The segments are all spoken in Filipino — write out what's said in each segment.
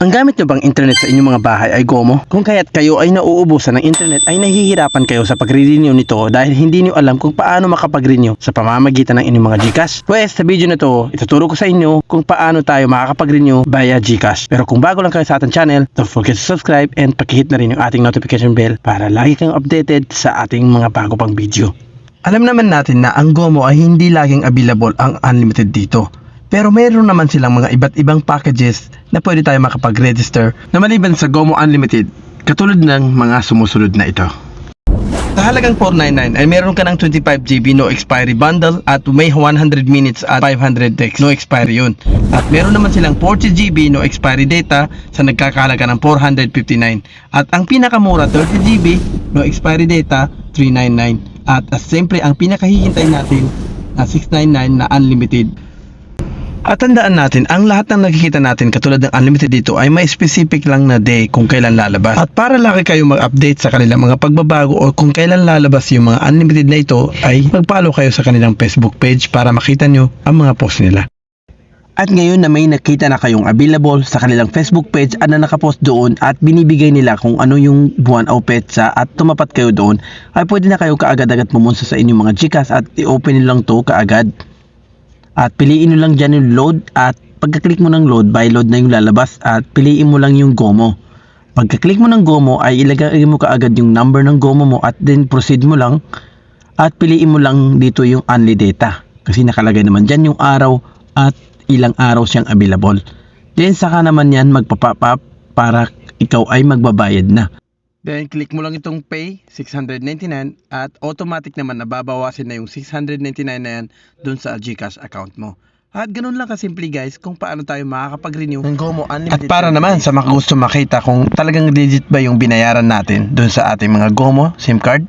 Ang gamit nyo bang internet sa inyong mga bahay ay GOMO? Kung kaya't kayo ay nauubusan ng internet ay nahihirapan kayo sa pag-renew nito dahil hindi nyo alam kung paano makapag-renew sa pamamagitan ng inyong mga GCash. Pues sa video na to, ituturo ko sa inyo kung paano tayo makakapag-renew via GCash. Pero kung bago lang kayo sa ating channel, don't forget to subscribe and pakihit na rin yung ating notification bell para lagi kayong updated sa ating mga bago pang video. Alam naman natin na ang GOMO ay hindi laging available ang unlimited dito. Pero mayroon naman silang mga iba't ibang packages na pwede tayo makapag-register na maliban sa GOMO Unlimited, katulad ng mga sumusunod na ito. Sa halagang $499 ay meron ka ng 25GB no expiry bundle at may 100 minutes at 500 text no expiry yun. At meron naman silang 40GB no expiry data sa nagkakahalaga ng $459. At ang pinakamura 30GB no expiry data $399. At siyempre ang pinakahihintay natin na $699 na unlimited. At tandaan natin, ang lahat ng nakikita natin katulad ng unlimited dito ay may specific lang na day kung kailan lalabas. At para laki kayo mag-update sa kanilang mga pagbabago o kung kailan lalabas yung mga unlimited na ito, ay mag-follow kayo sa kanilang Facebook page para makita nyo ang mga post nila. At ngayon na may nakita na kayong available sa kanilang Facebook page at na nakapost doon at binibigay nila kung ano yung buwan o petsa at tumapat kayo doon, ay pwede na kayo kaagad-agad pumunta sa inyong mga GCash at i-open nyo lang to kaagad. At piliin mo lang dyan yung load at pagka-click mo ng load, by load na yung lalabas at piliin mo lang yung GOMO. Pagka-click mo ng GOMO ay ilagay mo kaagad yung number ng GOMO mo at then proceed mo lang at piliin mo lang dito yung only data. Kasi nakalagay naman dyan yung araw at ilang araw siyang available. Then saka naman yan magpa-pop up para ikaw ay magbabayad na. Then click mo lang itong pay, $699 at automatic naman nababawasin na yung $699 na yan dun sa GCash account mo. At ganun lang kasimple guys kung paano tayo makakapag-renew ng GOMO Unlimited. At para naman sa mga gusto makita kung talagang legit ba yung binayaran natin dun sa ating mga GOMO SIM card,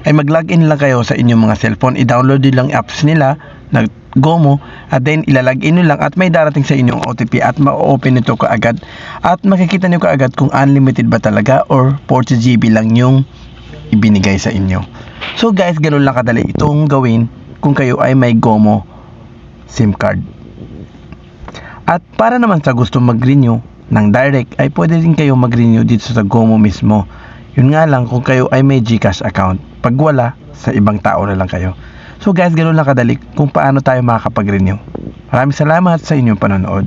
ay mag-login lang kayo sa inyong mga cellphone, i-download din lang apps nila na GOMO at then ilalagin nyo lang at may darating sa inyong OTP at ma-open nito kaagad at makikita nyo kaagad kung unlimited ba talaga or 40GB lang yung ibinigay sa inyo. So guys, ganun lang kadali itong gawin kung kayo ay may GOMO SIM card. At para naman sa gusto mag-renew ng direct ay pwede rin kayo mag-renew dito sa GOMO mismo. Yun nga lang kung kayo ay may GCash account. Pag wala, sa ibang tao na lang kayo. So guys, ganoon lang kadali kung paano tayo makakapag-renew. Maraming salamat sa inyong panonood.